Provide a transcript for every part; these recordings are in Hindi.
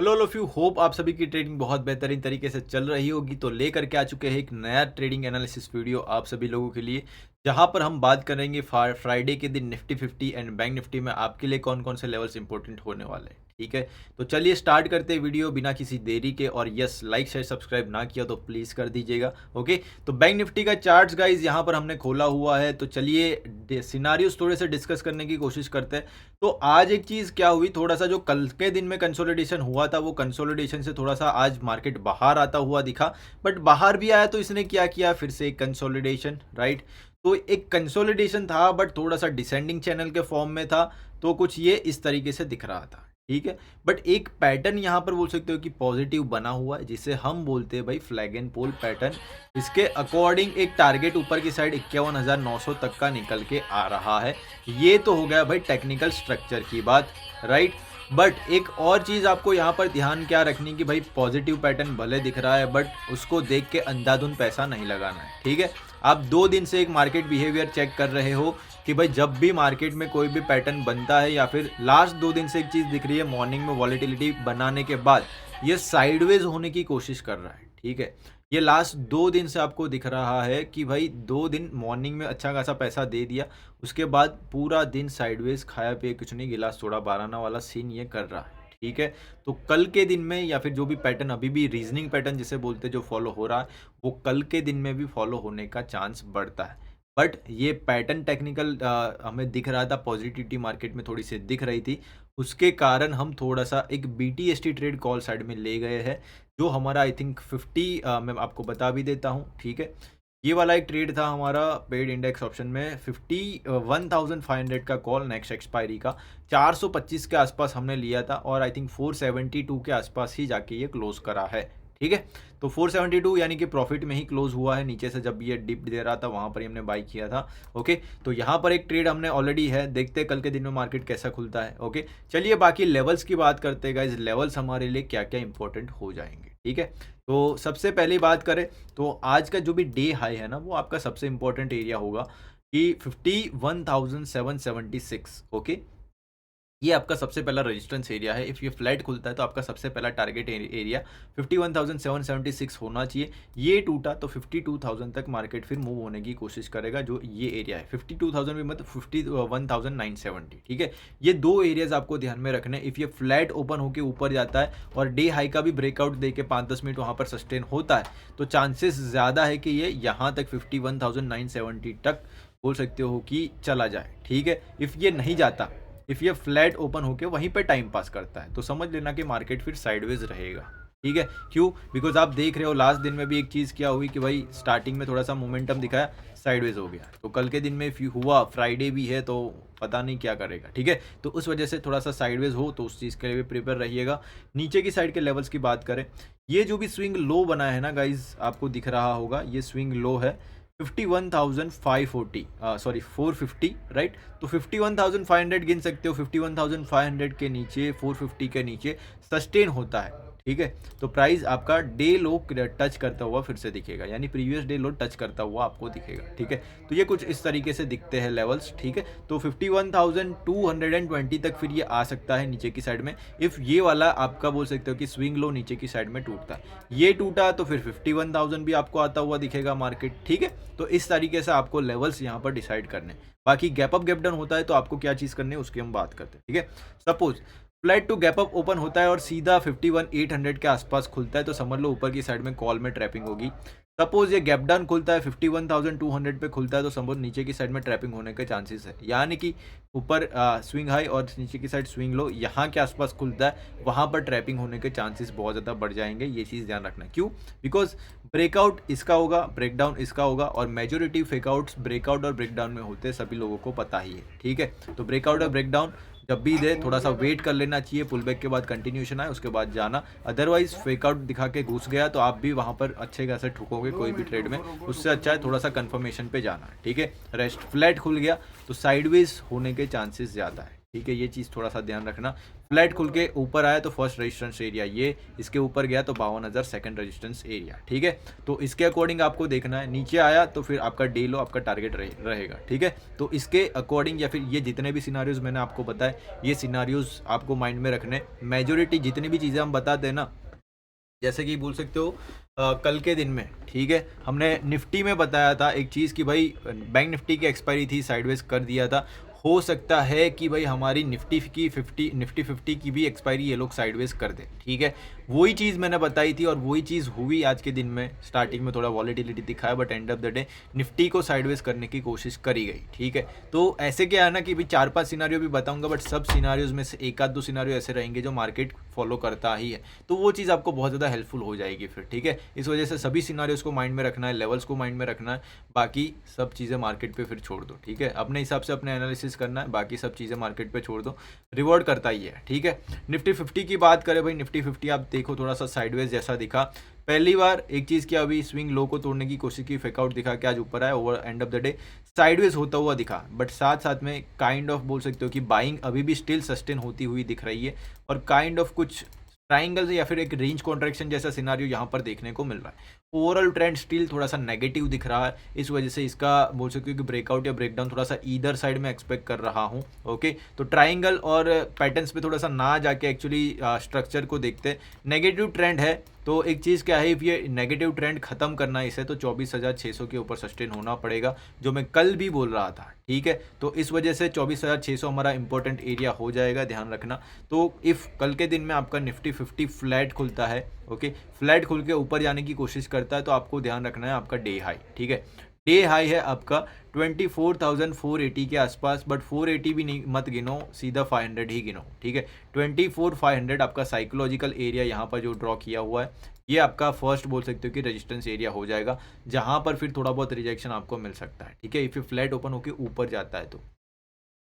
Hello all of you, hope आप सभी की ट्रेडिंग बहुत बेहतरीन तरीके से चल रही होगी। तो लेकर के आ चुके हैं एक नया ट्रेडिंग एनालिसिस वीडियो आप सभी लोगों के लिए, जहां पर हम बात करेंगे फ्राइडे के दिन निफ्टी 50 एंड बैंक निफ्टी में आपके लिए कौन कौन से लेवल्स इंपॉर्टेंट होने वाले हैं। ठीक है, तो चलिए स्टार्ट करते हैं वीडियो बिना किसी देरी के। और यस, लाइक शेयर सब्सक्राइब ना किया तो प्लीज़ कर दीजिएगा। ओके, तो बैंक निफ्टी का चार्ट्स गाइज यहाँ पर हमने खोला हुआ है, तो चलिए सिनारियोस थोड़े से डिस्कस करने की कोशिश करते हैं। तो आज एक चीज़ क्या हुई, थोड़ा सा जो कल के दिन में कंसोलिडेशन हुआ था, वो कंसोलिडेशन से थोड़ा सा आज मार्केट बाहर आता हुआ दिखा। बट बाहर भी आया तो इसने क्या किया, फिर से एक कंसोलिडेशन, राइट। तो एक कंसोलिडेशन था बट थोड़ा सा डिसेंडिंग चैनल के फॉर्म में था, तो कुछ ये इस तरीके से दिख रहा था। ठीक है, बट एक पैटर्न यहाँ पर बोल सकते हो कि पॉजिटिव बना हुआ है, जिसे हम बोलते हैं भाई फ्लैग एंड पोल पैटर्न। इसके अकॉर्डिंग एक टारगेट ऊपर की साइड 51,900 तक का निकल के आ रहा है। ये तो हो गया भाई टेक्निकल स्ट्रक्चर की बात, राइट। बट एक और चीज़ आपको यहाँ पर ध्यान क्या रखनी कि भाई पॉजिटिव पैटर्न भले दिख रहा है, बट उसको देख के अंधाधुंध पैसा नहीं लगाना है। ठीक है, आप 2 दिन से एक मार्केट बिहेवियर चेक कर रहे हो कि भाई जब भी मार्केट में कोई भी पैटर्न बनता है, या फिर लास्ट 2 दिन से एक चीज़ दिख रही है, मॉर्निंग में वॉलेटिलिटी बनाने के बाद ये साइडवेज होने की कोशिश कर रहा है। ठीक है, ये लास्ट 2 दिन से आपको दिख रहा है कि भाई 2 दिन मॉर्निंग में अच्छा खासा पैसा दे दिया, उसके बाद पूरा दिन साइडवेज खाया पिया कुछ नहीं, गिलास थोड़ा बाराना वाला सीन ये कर रहा है। ठीक है, तो कल के दिन में या फिर जो भी पैटर्न अभी भी रीजनिंग पैटर्न जिसे बोलते हैं जो फॉलो हो रहा है, वो कल के दिन में भी फॉलो होने का चांस बढ़ता है। बट ये पैटर्न टेक्निकल हमें दिख रहा था, पॉजिटिविटी मार्केट में थोड़ी सी दिख रही थी, उसके कारण हम थोड़ा सा एक BTST ट्रेड कॉल साइड में ले गए हैं, जो हमारा आई थिंक 50 मैं आपको बता भी देता हूँ। ठीक है, ये वाला एक ट्रेड था हमारा पेड इंडेक्स ऑप्शन में 51,500 का कॉल नेक्स्ट एक्सपायरी का 425 के आसपास हमने लिया था, और आई थिंक 472 के आसपास ही जाके ये क्लोज करा है। ठीक है, तो 472 यानी कि प्रॉफिट में ही क्लोज हुआ है। नीचे से जब ये डिप दे रहा था वहां पर ही हमने बाई किया था। ओके, तो यहाँ पर एक ट्रेड हमने ऑलरेडी है, देखते हैं कल के दिन में मार्केट कैसा खुलता है। ओके, चलिए बाकी लेवल्स की बात करते हैं गाइस, लेवल्स हमारे लिए क्या क्या इंपॉर्टेंट हो जाएंगे। ठीक है, तो सबसे पहली बात करें तो आज का जो भी डे हाई है ना, वो आपका सबसे इंपॉर्टेंट एरिया होगा कि 51,776। ओके, ये आपका सबसे पहला रेजिस्टेंस एरिया है। इफ़ ये फ्लैट खुलता है तो आपका सबसे पहला टारगेट एरिया 51,776 होना चाहिए। ये टूटा तो 52,000 तक मार्केट फिर मूव होने की कोशिश करेगा, जो ये एरिया है 52,000 भी मतलब 51,970। ठीक है, ये दो एरियाज आपको ध्यान में रखने। इफ़ ये फ्लैट ओपन होकर ऊपर जाता है और डे हाई का भी ब्रेकआउट दे के 5-10 मिनट वहाँ पर सस्टेन होता है, तो चांसेस ज़्यादा है कि ये यहाँ तक 51,970 तक बोल सकते हो कि चला जाए। ठीक है, इफ़ ये नहीं जाता, इफ़ ये फ्लैट ओपन होके वहीं पे टाइम पास करता है, तो समझ लेना कि मार्केट फिर साइडवेज रहेगा। ठीक है, क्यों? बिकॉज आप देख रहे हो लास्ट दिन में भी एक चीज़ क्या हुई कि भाई स्टार्टिंग में थोड़ा सा मोमेंटम दिखाया, साइडवेज हो गया। तो कल के दिन में हुआ, फ्राइडे भी है तो पता नहीं क्या करेगा। ठीक है, तो उस वजह से थोड़ा सा साइडवेज हो तो उस चीज़ के लिए भी प्रिपेयर रहिएगा। नीचे की साइड के लेवल्स की बात करें, ये जो भी स्विंग लो बना है ना गाइज, आपको दिख रहा होगा, ये स्विंग लो है 51,540 सॉरी 450, राइट। तो 51,500 गिन सकते हो, 51,500 के नीचे 450 के नीचे सस्टेन होता है। ठीक है, तो प्राइस आपका डे लो टच करता हुआ फिर से दिखेगा, यानी प्रीवियस डे लो टच करता हुआ आपको दिखेगा। ठीक है, तो ये कुछ इस तरीके से दिखते हैं लेवल्स। ठीक है, तो 51,220 तक फिर ये आ सकता है नीचे की साइड में, इफ़ ये वाला आपका बोल सकते हो कि स्विंग लो नीचे की साइड में टूटता है। ये टूटा तो फिर 51,000 भी आपको आता हुआ दिखेगा मार्केट। ठीक है, तो इस तरीके से आपको लेवल्स यहाँ पर डिसाइड करने। बाकी गैप अप गैप डाउन होता है तो आपको क्या चीज़ करनी है उसकी हम बात करते हैं। ठीक है, suppose flat to gap up open होता है और सीधा 51,800 के आसपास खुलता है, तो समझ लो ऊपर की साइड में कॉल में ट्रैपिंग होगी। सपोज ये गैप डाउन खुलता है 51,200 पे खुलता है, तो समझ नीचे की साइड में ट्रैपिंग होने के चांसेस है, यानी कि ऊपर स्विंग हाई और नीचे की साइड स्विंग लो यहाँ के आसपास खुलता है, वहाँ पर ट्रैपिंग होने के चांसेस बहुत ज़्यादा बढ़ जाएंगे। ये चीज़ ध्यान रखना। क्यों? बिकॉज ब्रेकआउट इसका होगा, ब्रेकडाउन इसका होगा, और मेजोरिटी फेकआउट्स ब्रेकआउट और ब्रेकडाउन में होते हैं, सभी लोगों को पता ही है। ठीक है, तो ब्रेकआउट और ब्रेकडाउन जब भी दे थोड़ा सा वेट कर लेना चाहिए, पुल बैक के बाद कंटिन्यूशन आए उसके बाद जाना। अदरवाइज फेकआउट दिखा के घुस गया तो आप भी वहाँ पर अच्छे खासे ठुकोगे कोई भी ट्रेड में, उससे अच्छा है थोड़ा सा कंफर्मेशन पे जाना है। ठीक है, रेस्ट फ्लैट खुल गया तो साइडवेज होने के चांसेस ज़्यादा है। ठीक है, ये चीज़ थोड़ा सा ध्यान रखना। फ्लैट खुल के ऊपर आया तो फर्स्ट रेजिस्टेंस एरिया ये, इसके ऊपर गया तो 52,000 सेकंड रेजिस्टेंस एरिया, ठीक है। तो इसके अकॉर्डिंग आपको देखना है, नीचे आया तो फिर आपका डे लो आपका टारगेट रहेगा, ठीक है। तो इसके अकॉर्डिंग या फिर ये जितने भी सिनारियोज मैंने आपको बताए, ये सिनारियोज आपको माइंड में रखने। मेजोरिटी जितनी भी चीज़ें हम बताते हैं ना, जैसे कि बोल सकते हो कल के दिन में, ठीक है, हमने निफ्टी में बताया था एक चीज़ कि भाई बैंक निफ्टी की एक्सपायरी थी, साइडवेज कर दिया था। हो सकता है कि भाई हमारी निफ्टी निफ्टी 50 की भी एक्सपायरी ये लोग साइडवेज कर दें, ठीक है। वही चीज़ मैंने बताई थी और वही चीज़ हुई आज के दिन में। स्टार्टिंग में थोड़ा वॉलेटिलिटी दिखाया but end of the day Nifty को साइडवेज करने की कोशिश करी गई, ठीक है। तो ऐसे क्या है ना कि भाई 4-5 सिनारियो भी बताऊंगा बट सब सिनारियोज में से एक आध दो सिनारियो ऐसे रहेंगे जो मार्केट फॉलो करता ही है, तो वो चीज़ आपको बहुत ज़्यादा हेल्पफुल हो जाएगी फिर, ठीक है। इस वजह से सभी सिनारियोज को माइंड में रखना है, लेवल्स को माइंड में रखना है, बाकी सब चीज़ें मार्केट पे फिर छोड़ दो, ठीक है। अपने हिसाब से अपने एनालिसिस करना है, बाकी सब चीज़ें मार्केट पे छोड़ दो, रिवॉर्ड करता ही है, ठीक है। निफ्टी 50 की बात करें भाई, निफ्टी 50 आप देखो थोड़ा सा साइडवेज जैसा दिखा। पहली बार एक चीज़ क्या, अभी स्विंग लो को तोड़ने की कोशिश की, फेकआउट दिखा के आज ऊपर आया, over end of the day sideways होता हुआ दिखा, बट साथ साथ में काइंड ऑफ बोल सकते हो कि बाइंग अभी भी स्टिल सस्टेन होती हुई दिख रही है और काइंड ऑफ कुछ ट्राइंगल या फिर एक रेंज कॉन्ट्रैक्शन जैसा सिनारियो यहाँ पर देखने को मिल रहा है। ओवरऑल ट्रेंड स्टिल थोड़ा सा नेगेटिव दिख रहा है, इस वजह से इसका बोल सकते हो कि ब्रेकआउट या ब्रेकडाउन थोड़ा सा ईदर साइड में एक्सपेक्ट कर रहा हूँ, ओके। तो ट्राइंगल और पैटर्न्स पे थोड़ा सा ना जाके एक्चुअली स्ट्रक्चर को देखते, नेगेटिव ट्रेंड है तो एक चीज़ क्या है, इफ ये नेगेटिव ट्रेंड खत्म करना है इसे तो 24,600 के ऊपर सस्टेन होना पड़ेगा, जो मैं कल भी बोल रहा था, ठीक है। तो इस वजह से 24,600 हमारा इंपॉर्टेंट एरिया हो जाएगा, ध्यान रखना। तो इफ़ कल के दिन में आपका निफ्टी 50 फ्लैट खुलता है, ओके, फ्लैट खुल के ऊपर जाने की कोशिश करता है, तो आपको ध्यान रखना है आपका डे हाई, ठीक है। डे हाई है आपका 24,480 के आसपास, बट 480 भी नहीं मत गिनो, सीधा 500 ही गिनो, ठीक है। 24,500 आपका साइकोलॉजिकल एरिया यहाँ पर जो ड्रॉ किया हुआ है, ये आपका फर्स्ट बोल सकते हो कि रेजिस्टेंस एरिया हो जाएगा, जहाँ पर फिर थोड़ा बहुत रिजेक्शन आपको मिल सकता है, ठीक है। इफ़ ये फ्लैट ओपन होकर ऊपर जाता है तो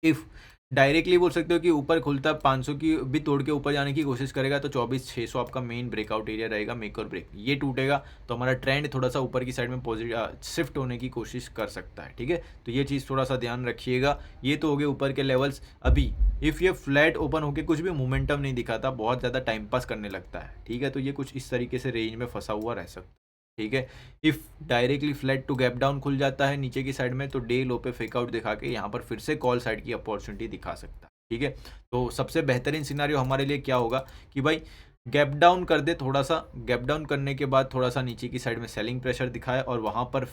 इफ़ डायरेक्टली बोल सकते हो कि ऊपर खुलता है 500 की भी तोड़ के ऊपर जाने की कोशिश करेगा तो 24,600 आपका मेन ब्रेकआउट एरिया रहेगा, मेक और ब्रेक। ये टूटेगा तो हमारा ट्रेंड थोड़ा सा ऊपर की साइड में पॉजिटिव शिफ्ट होने की कोशिश कर सकता है, ठीक है। तो ये चीज़ थोड़ा सा ध्यान रखिएगा। ये तो हो गए ऊपर के लेवल्स। अभी इफ़ ये फ्लैट ओपन होकर कुछ भी मोमेंटम नहीं दिखाता, बहुत ज़्यादा टाइम पास करने लगता है, ठीक है, तो ये कुछ इस तरीके से रेंज में फंसा हुआ रह सकता है, ठीक है। If directly flat to gap down खुल जाता है नीचे की साइड में तो डे लो पे फेकआउट दिखा के यहाँ पर फिर से कॉल साइड की अपॉर्चुनिटी दिखा सकता है, ठीक है। तो सबसे बेहतरीन सिनारियो हमारे लिए क्या होगा कि भाई गैप डाउन कर दे, थोड़ा सा गैप डाउन करने के बाद थोड़ा सा नीचे की साइड में सेलिंग प्रेशर दिखाए और वहाँ पर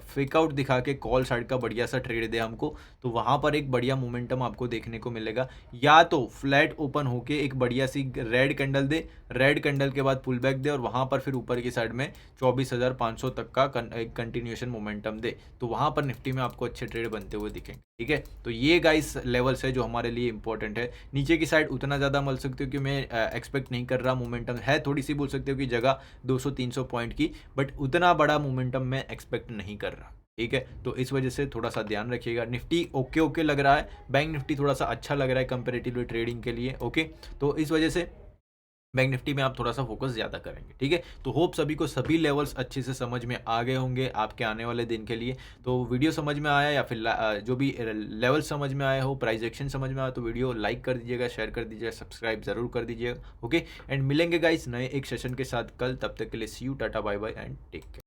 फेकआउट दिखा के कॉल साइड का बढ़िया सा ट्रेड दे हमको, तो वहाँ पर एक बढ़िया मोमेंटम आपको देखने को मिलेगा। या तो फ्लैट ओपन होके एक बढ़िया सी रेड कैंडल दे, रेड कैंडल के बाद पुल बैक दे और वहाँ पर फिर ऊपर की साइड में 24,500 तक का एक कंटिन्यूएशन मोमेंटम दे, तो वहाँ पर निफ्टी में आपको अच्छे ट्रेड बनते हुए दिखेंगे, ठीक है। तो ये गाइस लेवल्स है जो हमारे लिए इंपॉर्टेंट है। नीचे की साइड उतना ज़्यादा मिल सकते हो कि मैं एक्सपेक्ट नहीं कर रहा, मोमेंटम है थोड़ी सी बोल सकते हो कि जगह 200-300 पॉइंट की, बट उतना बड़ा मोमेंटम मैं एक्सपेक्ट नहीं कर रहा, ठीक है। तो इस वजह से थोड़ा सा ध्यान रखिएगा। निफ्टी ओके ओके लग रहा है, बैंक निफ्टी थोड़ा सा अच्छा लग रहा है कंपेरेटिवली ट्रेडिंग के लिए, ओके। तो इस वजह से बैंक निफ्टी में आप थोड़ा सा फोकस ज़्यादा करेंगे, ठीक है। तो होप सभी को सभी लेवल्स अच्छे से समझ में आ गए होंगे आपके आने वाले दिन के लिए। तो वीडियो समझ में आया या फिर जो भी लेवल समझ में आया हो, प्राइस एक्शन समझ में आया तो वीडियो लाइक कर दीजिएगा, शेयर कर दीजिएगा, सब्सक्राइब जरूर कर दीजिएगा, ओके। एंड मिलेंगे गाइस नए एक सेशन के साथ कल, तब तक के लिए सी यू, टाटा bye bye and take care.